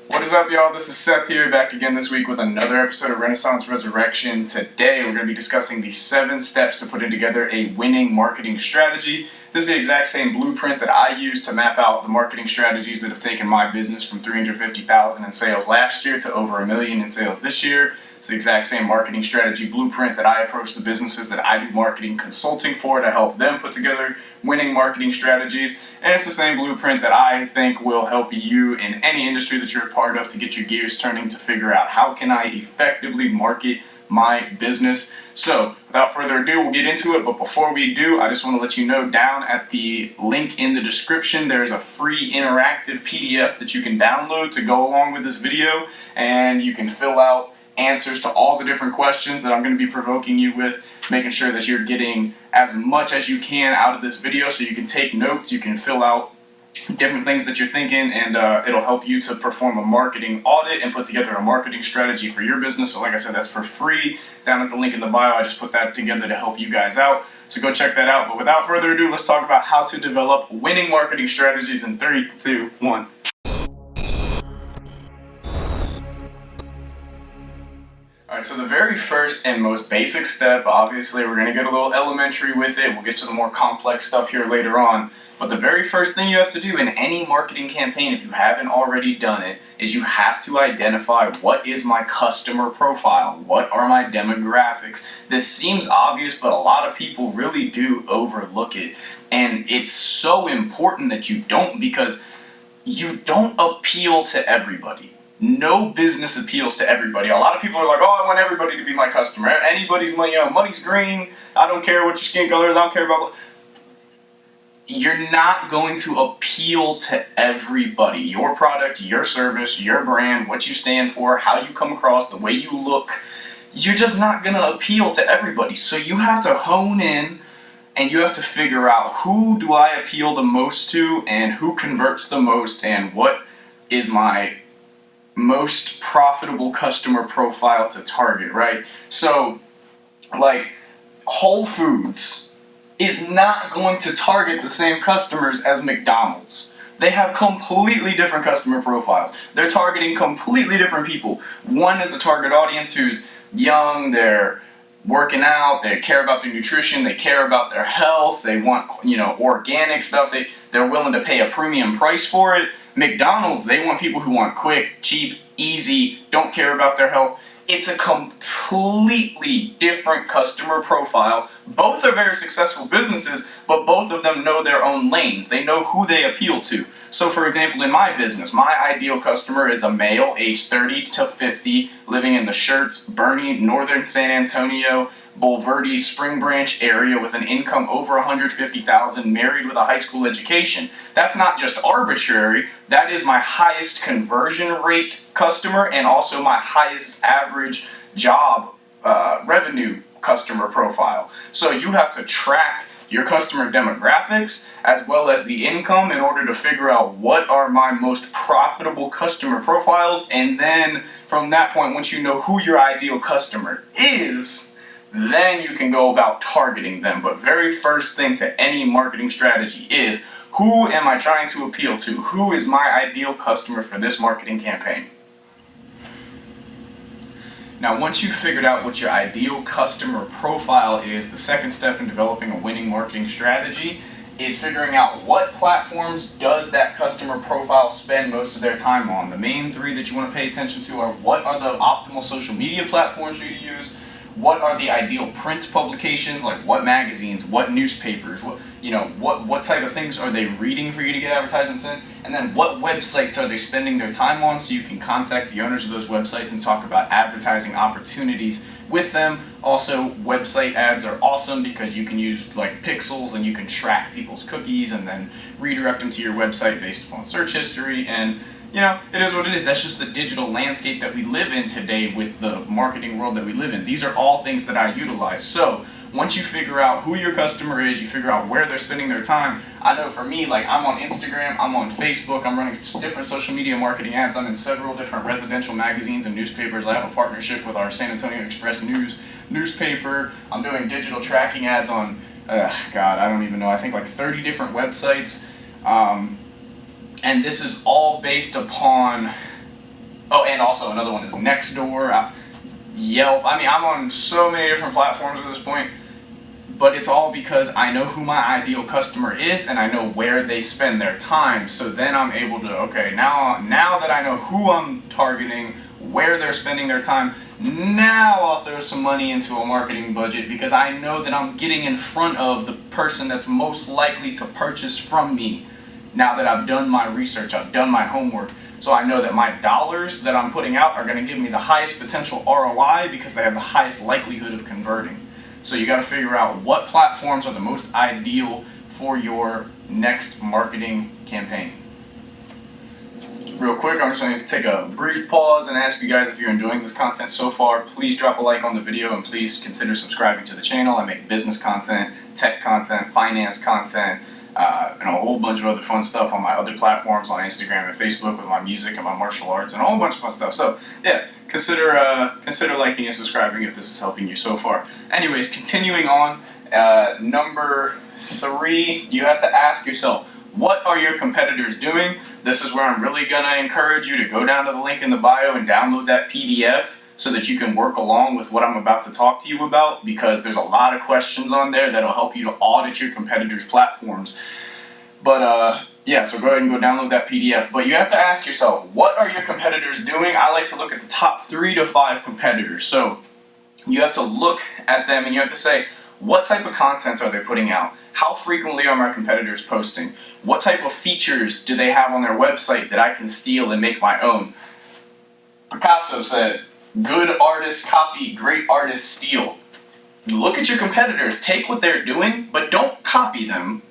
What is up, y'all? This is Seth here, back again this week with another episode of Renaissance Resurrection. Today, we're going to be discussing the 7 steps to putting together a winning marketing strategy. This is the exact same blueprint that I use to map out the marketing strategies that have taken my business from $350,000 in sales last year to over $1 million in sales this year. It's the exact same marketing strategy blueprint that I approach the businesses that I do marketing consulting for to help them put together winning marketing strategies. And it's the same blueprint that I think will help you in any industry that you're a part of to get your gears turning to figure out how can I effectively market my business. So without further ado, we'll get into it. But before we do, I just want to let you know down at the link in the description, there's a free interactive PDF that you can download to go along with this video, and you can fill out answers to all the different questions that I'm going to be provoking you with, making sure that you're getting as much as you can out of this video so you can take notes, you can fill out different things that you're thinking, and it'll help you to perform a marketing audit and put together a marketing strategy for your business. So like I said, that's for free down at the link in the bio. I just put that together to help you guys out. So go check that out. But without further ado, let's talk about how to develop winning marketing strategies in 3, 2, 1. Alright, so the very first and most basic step, obviously we're going to get a little elementary with it, we'll get to the more complex stuff here later on, but the very first thing you have to do in any marketing campaign, if you haven't already done it, is you have to identify what is my customer profile, what are my demographics. This seems obvious, but a lot of people really do overlook it, and it's so important that you don't, because you don't appeal to everybody. No business appeals to everybody. A lot of people are like, oh, I want everybody to be my customer. Anybody's money, money's green. I don't care what your skin color is. I don't care about. You're not going to appeal to everybody. Your product, your service, your brand, what you stand for, how you come across, the way you look, you're just not going to appeal to everybody. So you have to hone in and you have to figure out who do I appeal the most to and who converts the most and what is my most profitable customer profile to target, right? So, like, Whole Foods is not going to target the same customers as McDonald's. They have completely different customer profiles. They're targeting completely different people. One is a target audience who's young, they're working out, they care about their nutrition, they care about their health, they want, organic stuff, they're willing to pay a premium price for it. McDonald's, they want people who want quick, cheap, easy, don't care about their health. It's a completely different customer profile. Both are very successful businesses, but both of them know their own lanes. They know who they appeal to. So for example, in my business, my ideal customer is a male aged 30 to 50, living in the Schertz, Bernie, Northern San Antonio, Bulverde, Spring Branch area with an income over $150,000, married with a high school education. That's not just arbitrary. That is my highest conversion rate customer and also my highest average job revenue customer profile. So you have to track your customer demographics as well as the income in order to figure out what are my most profitable customer profiles, and then from that point, once you know who your ideal customer is, then you can go about targeting them. But very first thing to any marketing strategy is, who am I trying to appeal to? Who is my ideal customer for this marketing campaign? Now, once you've figured out what your ideal customer profile is, the second step in developing a winning marketing strategy is figuring out what platforms does that customer profile spend most of their time on. The main 3 that you want to pay attention to are, what are the optimal social media platforms for you to use? What are the ideal print publications, like what magazines, what newspapers, what type of things are they reading for you to get advertisements in? And then what websites are they spending their time on, so you can contact the owners of those websites and talk about advertising opportunities with them. Also, website ads are awesome because you can use like pixels and you can track people's cookies and then redirect them to your website based upon search history. And it is what it is. That's just the digital landscape that we live in today with the marketing world that we live in. These are all things that I utilize. So once you figure out who your customer is, you figure out where they're spending their time. I know for me, like, I'm on Instagram, I'm on Facebook, I'm running different social media marketing ads. I'm in several different residential magazines and newspapers. I have a partnership with our San Antonio Express newspaper. I'm doing digital tracking ads on, I don't even know, I think like 30 different websites. And this is all based upon Oh, and also another one is Nextdoor, Yelp. I mean, I'm on so many different platforms at this point, but it's all because I know who my ideal customer is and I know where they spend their time. So then I'm able to, okay, now that I know who I'm targeting, where they're spending their time, now I'll throw some money into a marketing budget because I know that I'm getting in front of the person that's most likely to purchase from me. Now that I've done my research, I've done my homework, so I know that my dollars that I'm putting out are going to give me the highest potential ROI because they have the highest likelihood of converting. So you got to figure out what platforms are the most ideal for your next marketing campaign. Real quick, I'm just going to take a brief pause and ask you guys if you're enjoying this content so far. Please drop a like on the video and please consider subscribing to the channel. I make business content, tech content, finance content, and a whole bunch of other fun stuff on my other platforms on Instagram and Facebook with my music and my martial arts and a whole bunch of fun stuff. So yeah, consider liking and subscribing if this is helping you so far. Anyways, continuing on, number 3, you have to ask yourself, what are your competitors doing? This is where I'm really gonna encourage you to go down to the link in the bio and download that PDF so that you can work along with what I'm about to talk to you about, because there's a lot of questions on there that'll help you to audit your competitors' platforms. But yeah, so go ahead and go download that PDF. But you have to ask yourself, what are your competitors doing? I like to look at the top 3 to 5 competitors. So you have to look at them and you have to say, what type of content are they putting out? How frequently are my competitors posting? What type of features do they have on their website that I can steal and make my own? Picasso said, good artists copy, great artists steal. Look at your competitors, take what they're doing, but don't copy them.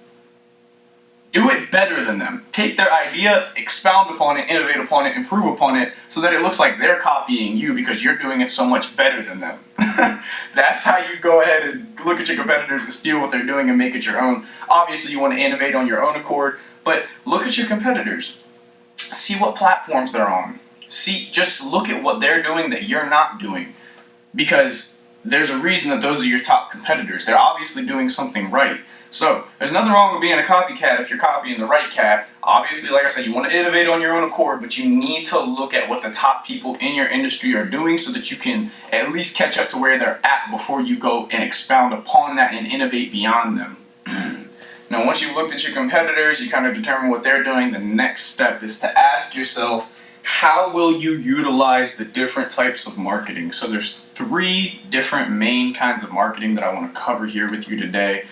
Do it better than them. Take their idea, expound upon it, innovate upon it, improve upon it, so that it looks like they're copying you because you're doing it so much better than them. That's how you go ahead and look at your competitors and steal what they're doing and make it your own. Obviously, you want to innovate on your own accord, but look at your competitors. See what platforms they're on. Just look at what they're doing that you're not doing, because there's a reason that those are your top competitors. They're obviously doing something right. So there's nothing wrong with being a copycat if you're copying the right cat. Obviously, like I said, you want to innovate on your own accord, but you need to look at what the top people in your industry are doing so that you can at least catch up to where they're at before you go and expound upon that and innovate beyond them. Now, once you've looked at your competitors, you kind of determine what they're doing, the next step is to ask yourself, how will you utilize the different types of marketing? So there's 3 different main kinds of marketing that I want to cover here with you today.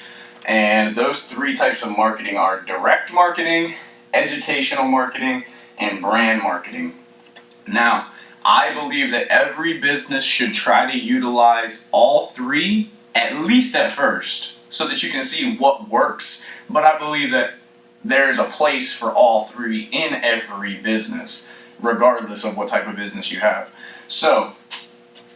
And those 3 types of marketing are direct marketing, educational marketing, and brand marketing. Now, I believe that every business should try to utilize all 3, at least at first, so that you can see what works. But I believe that there's a place for all 3 in every business, regardless of what type of business you have. So,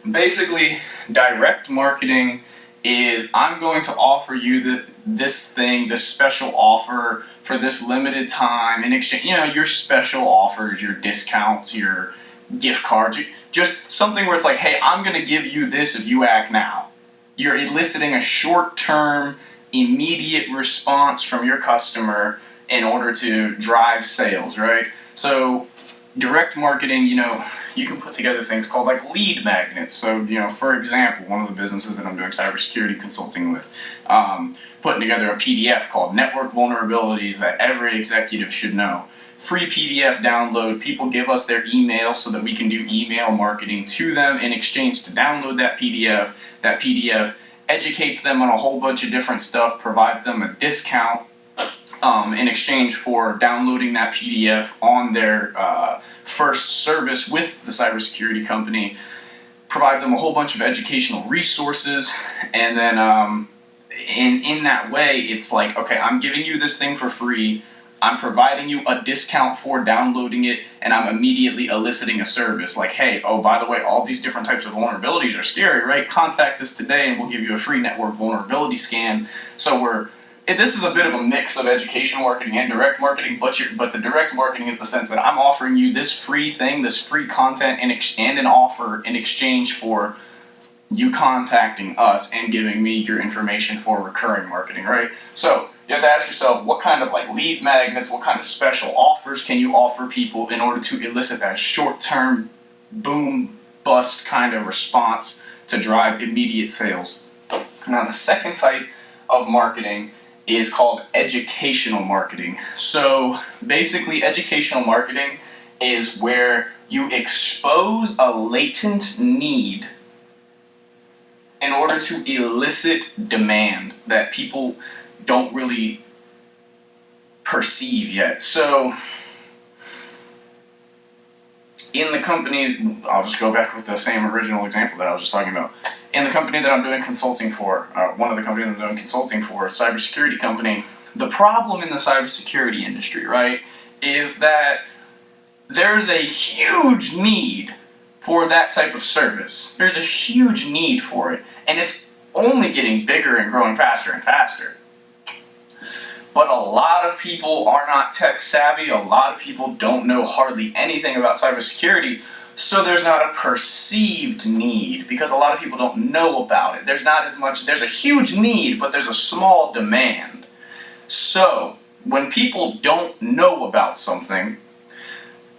basically, direct marketing is, I'm going to offer you this special offer for this limited time in exchange, your special offers, your discounts, your gift cards, just something where it's like, hey, I'm going to give you this if you act now. You're eliciting a short-term, immediate response from your customer in order to drive sales, right? So direct marketing, you can put together things called like lead magnets. So, for example, one of the businesses that I'm doing cybersecurity consulting with, putting together a PDF called Network Vulnerabilities That Every Executive Should Know. Free PDF download. People give us their email so that we can do email marketing to them in exchange to download that PDF. That PDF educates them on a whole bunch of different stuff, provides them a discount in exchange for downloading that PDF on their first service with the cybersecurity company, provides them a whole bunch of educational resources, and then in that way, it's like, okay, I'm giving you this thing for free, I'm providing you a discount for downloading it, and I'm immediately eliciting a service like, hey, oh, by the way, all these different types of vulnerabilities are scary, right? Contact us today and we'll give you a free network vulnerability scan. So this is a bit of a mix of educational marketing and direct marketing, but the direct marketing is the sense that I'm offering you this free thing, this free content, and an offer in exchange for you contacting us and giving me your information for recurring marketing, right? So you have to ask yourself, what kind of lead magnets, what kind of special offers can you offer people in order to elicit that short-term boom, bust kind of response to drive immediate sales. Now, the second type of marketing is called educational marketing. So basically, educational marketing is where you expose a latent need in order to elicit demand that people don't really perceive yet. So in the company, I'll just go back with the same original example that I was just talking about. In the company that I'm doing consulting for, one of the companies I'm doing consulting for, a cybersecurity company, the problem in the cybersecurity industry, right, is that there's a huge need for that type of service. There's a huge need for it, and it's only getting bigger and growing faster and faster. But a lot of people are not tech savvy, a lot of people don't know hardly anything about cybersecurity, so there's not a perceived need because a lot of people don't know about it. There's not as much, there's a huge need, but there's a small demand. So when people don't know about something,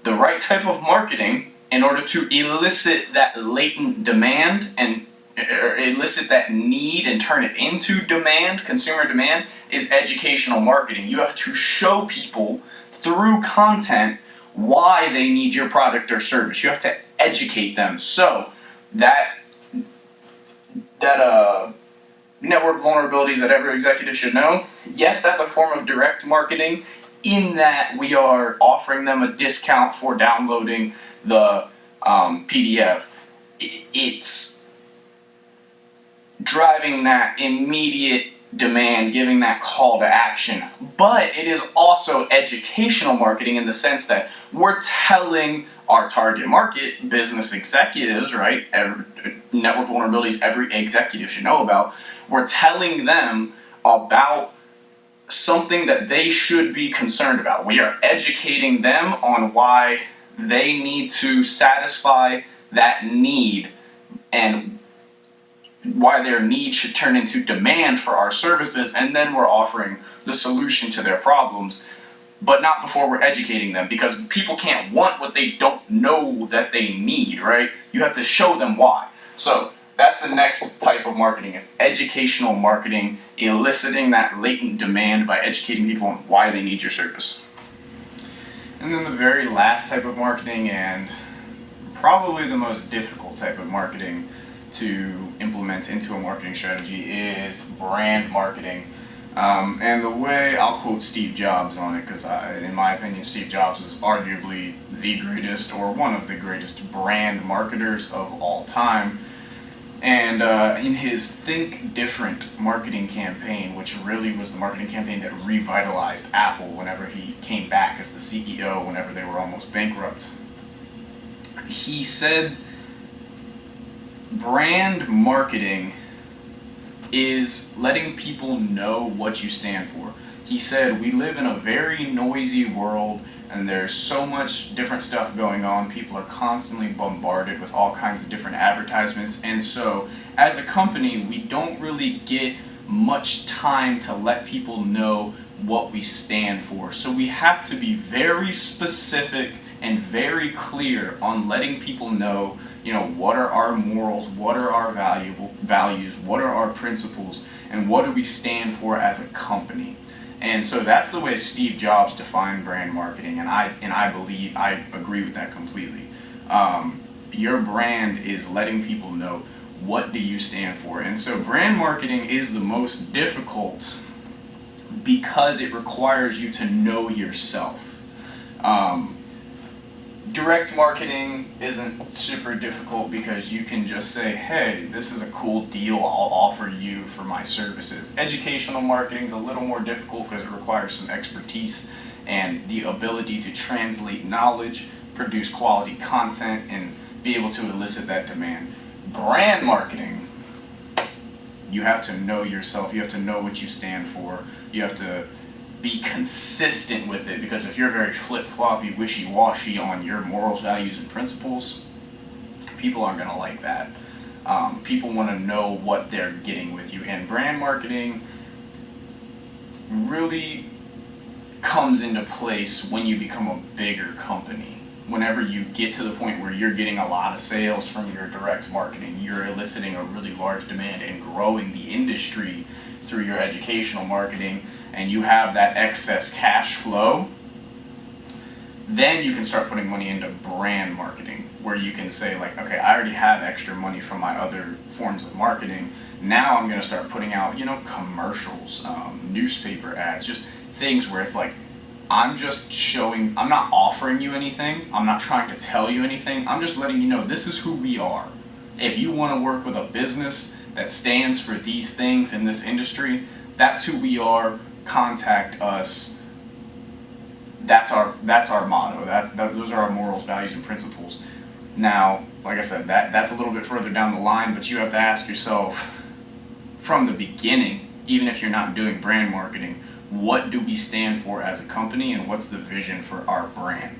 the right type of marketing in order to elicit that latent demand and elicit that need and turn it into demand, consumer demand, is educational marketing. You have to show people through content why they need your product or service. You have to educate them. So that network vulnerabilities that every executive should know, yes, that's a form of direct marketing in that we are offering them a discount for downloading the PDF. It's driving that immediate demand, giving that call to action. But it is also educational marketing in the sense that we're telling our target market, business executives, right? Network vulnerabilities every executive should know about. We're telling them about something that they should be concerned about. We are educating them on why they need to satisfy that need and why their need should turn into demand for our services, and then we're offering the solution to their problems, but not before we're educating them, because people can't want what they don't know that they need, right? You have to show them why. So that's the next type of marketing, is educational marketing, eliciting that latent demand by educating people on why they need your service. And then the very last type of marketing, and probably the most difficult type of marketing to implement into a marketing strategy, is brand marketing. And the way, I'll quote Steve Jobs on it, because in my opinion Steve Jobs is arguably the greatest, or one of the greatest brand marketers of all time. And in his Think Different marketing campaign, which really was the marketing campaign that revitalized Apple whenever he came back as the CEO, whenever they were almost bankrupt, he said brand marketing is letting people know what you stand for. He said, we live in a very noisy world and there's so much different stuff going on. People are constantly bombarded with all kinds of different advertisements, and so as a company we don't really get much time to let people know what we stand for. So we have to be very specific and very clear on letting people know, what are our morals, what are our values, what are our principles, and what do we stand for as a company. And so that's the way Steve Jobs defined brand marketing, and I believe I agree with that completely. Your brand is letting people know what do you stand for. And so brand marketing is the most difficult because it requires you to know yourself. Direct marketing isn't super difficult because you can just say, hey, this is a cool deal I'll offer you for my services. Educational marketing is a little more difficult because it requires some expertise and the ability to translate knowledge, produce quality content, and be able to elicit that demand. Brand marketing, you have to know yourself, you have to know what you stand for, you have to be consistent with it, because if you're very flip-floppy, wishy-washy on your morals, values, and principles, people aren't going to like that. People want to know what they're getting with you, and brand marketing really comes into place when you become a bigger company. whenever you get to the point where you're getting a lot of sales from your direct marketing, you're eliciting a really large demand and growing the industry through your educational marketing, and you have that excess cash flow, then you can start putting money into brand marketing, where you can say like, okay, I already have extra money from my other forms of marketing. Now I'm going to start putting out, commercials, newspaper ads, just things where it's like, I'm not offering you anything. I'm not trying to tell you anything. I'm just letting you know this is who we are. If you want to work with a business that stands for these things in this industry, that's who we are. Contact us. That's our motto. Those are our morals, values, and principles. Now, like I said, that's a little bit further down the line, but you have to ask yourself from the beginning, even if you're not doing brand marketing, what do we stand for as a company, and what's the vision for our brand?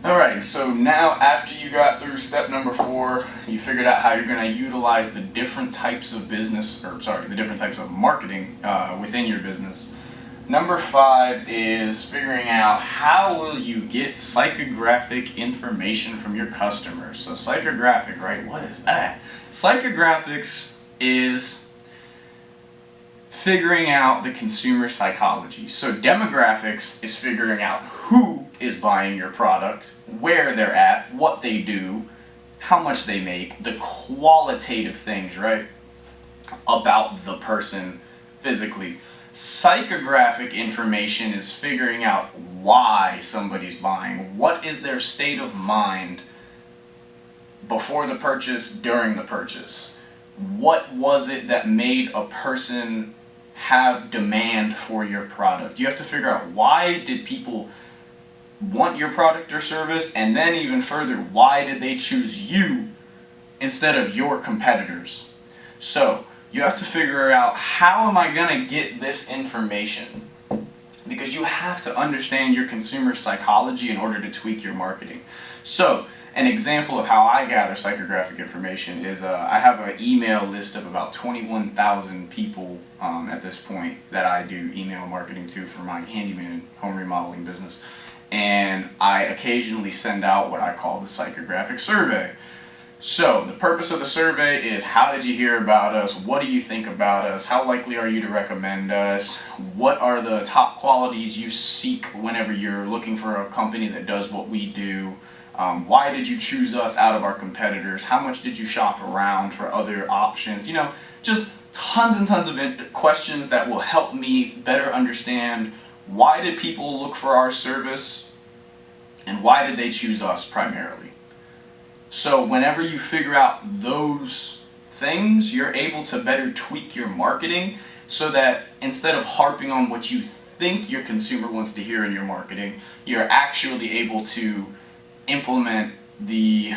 Alright, so now after you got through step number 4, you figured out how you're going to utilize the different types of the different types of marketing within your business. Number 5 is figuring out how will you get psychographic information from your customers. So psychographic, right? What is that? Psychographics is figuring out the consumer psychology. So demographics is figuring out who is buying your product, where they're at, what they do, how much they make, the qualitative things, right, about the person physically. Psychographic information is figuring out why somebody's buying. What is their state of mind before the purchase, during the purchase? What was it that made a person have demand for your product? You have to figure out, why did people want your product or service, and then even further, why did they choose you instead of your competitors? So you have to figure out, how am I going to get this information? Because you have to understand your consumer psychology in order to tweak your marketing. So an example of how I gather psychographic information is I have an email list of about 21,000 people at this point that I do email marketing to for my handyman and home remodeling business. And I occasionally send out what I call the psychographic survey. So the purpose of the survey is, how did you hear about us? What do you think about us? How likely are you to recommend us? What are the top qualities you seek whenever you're looking for a company that does what we do? Why did you choose us out of our competitors? How much did you shop around for other options? Just tons and tons of questions that will help me better understand, why did people look for our service and why did they choose us primarily. So whenever you figure out those things, you're able to better tweak your marketing, so that instead of harping on what you think your consumer wants to hear in your marketing, you're actually able to implement the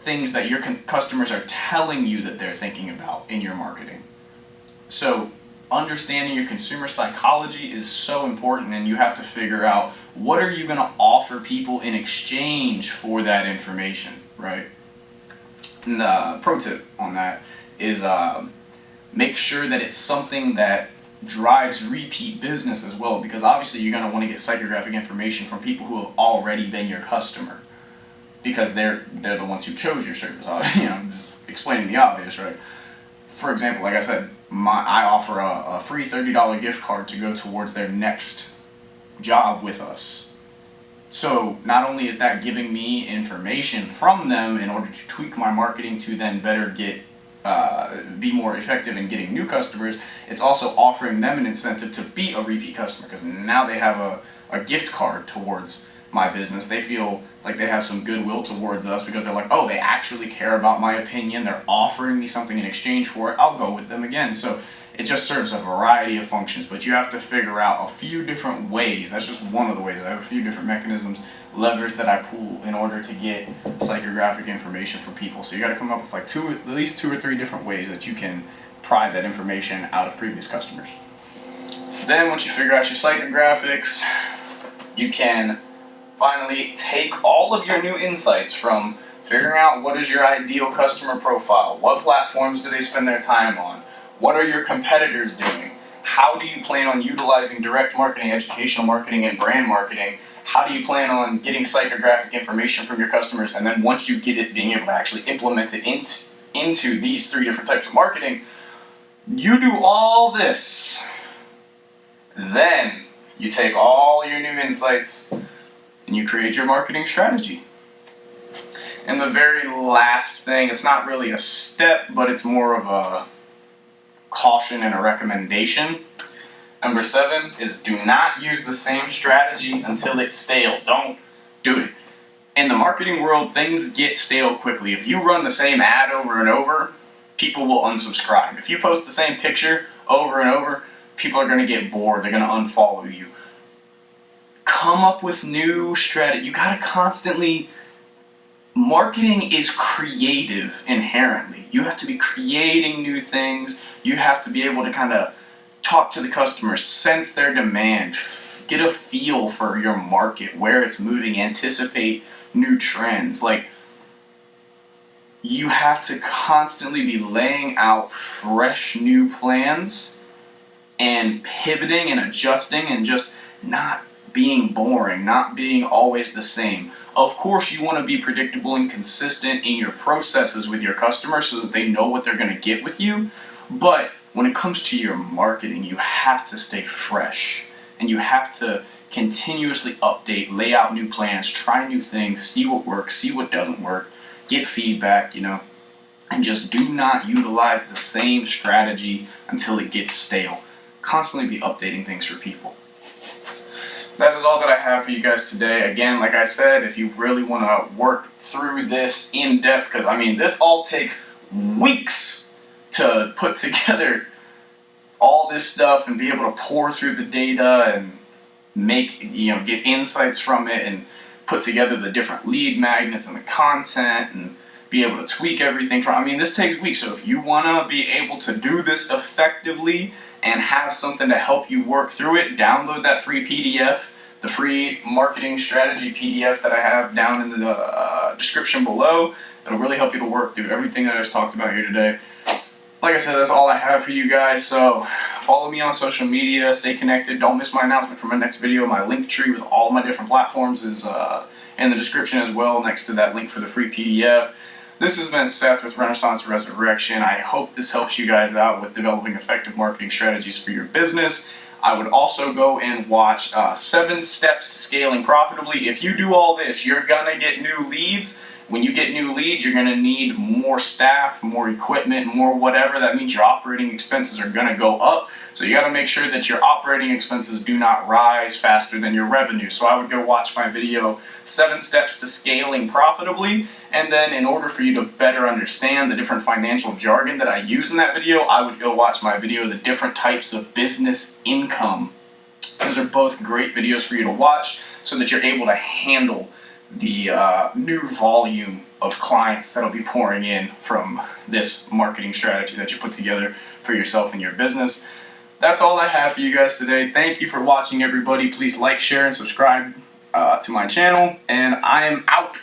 things that your customers are telling you that they're thinking about in your marketing. So understanding your consumer psychology is so important, and you have to figure out, what are you going to offer people in exchange for that information, right? And the pro tip on that is make sure that it's something that drives repeat business as well, because obviously you're going to want to get psychographic information from people who have already been your customer, because they're the ones who chose your service. Just explaining the obvious, right? For example, like I said, I offer a free $30 gift card to go towards their next job with us. So not only is that giving me information from them in order to tweak my marketing to then better be more effective in getting new customers, it's also offering them an incentive to be a repeat customer, because now they have a gift card towards my business. They feel like they have some goodwill towards us, because they're like, oh, they actually care about my opinion, they're offering me something in exchange for it, I'll go with them again. So it just serves a variety of functions, but you have to figure out a few different ways. That's just one of the ways. I have a few different mechanisms, levers that I pull in order to get psychographic information from people. So you got to come up with like at least two or three different ways that you can pry that information out of previous customers. Then once you figure out your psychographics, you can finally take all of your new insights from figuring out what is your ideal customer profile, what platforms do they spend their time on, what are your competitors doing, How do you plan on utilizing direct marketing, educational marketing, and brand marketing? How do you plan on getting psychographic information from your customers? And then once you get it, being able to actually implement it into these 3 different types of marketing, you do all this. Then you take all your new insights and you create your marketing strategy. And the very last thing, it's not really a step, but it's more of a caution and a recommendation. Number 7 is do not use the same strategy until it's stale. Don't do it. In the marketing world, things get stale quickly. If you run the same ad over and over, people will unsubscribe. If you post the same picture over and over, people are going to get bored. They're going to unfollow you. Come up with new strategy. You got to constantly... Marketing is creative inherently. You have to be creating new things. You have to be able to kind of talk to the customer, sense their demand, get a feel for your market, where it's moving, anticipate new trends. Like, you have to constantly be laying out fresh new plans and pivoting and adjusting and just not being boring, not being always the same. Of course, you want to be predictable and consistent in your processes with your customers so that they know what they're going to get with you. But when it comes to your marketing, you have to stay fresh and you have to continuously update, lay out new plans, try new things, see what works, see what doesn't work, get feedback, and just do not utilize the same strategy until it gets stale. Constantly be updating things for people. That is all that I have for you guys today. Again, like I said, if you really want to work through this in depth, because this all takes weeks to put together all this stuff and be able to pour through the data and make, get insights from it and put together the different lead magnets and the content and be able to tweak everything from. This takes weeks. So if you want to be able to do this effectively and have something to help you work through it, download that free PDF, the free marketing strategy PDF that I have down in the description below. It'll really help you to work through everything that I just talked about here today. Like I said, that's all I have for you guys. So follow me on social media, stay connected. Don't miss my announcement for my next video. My link tree with all my different platforms is in the description as well, next to that link for the free PDF. This has been Seth with Renaissance Resurrection. I hope this helps you guys out with developing effective marketing strategies for your business. I would also go and watch 7 Steps to Scaling Profitably. If you do all this, you're going to get new leads. When you get new leads, you're going to need more staff, more equipment, more whatever. That means your operating expenses are going to go up. So you got to make sure that your operating expenses do not rise faster than your revenue. So I would go watch my video, 7 Steps to Scaling Profitably. And then in order for you to better understand the different financial jargon that I use in that video, I would go watch my video, The Different Types of Business Income. Those are both great videos for you to watch so that you're able to handle the new volume of clients that'll be pouring in from this marketing strategy that you put together for yourself and your business. That's all I have for you guys today. Thank you for watching, everybody. Please like, share, and subscribe to my channel. And I am out.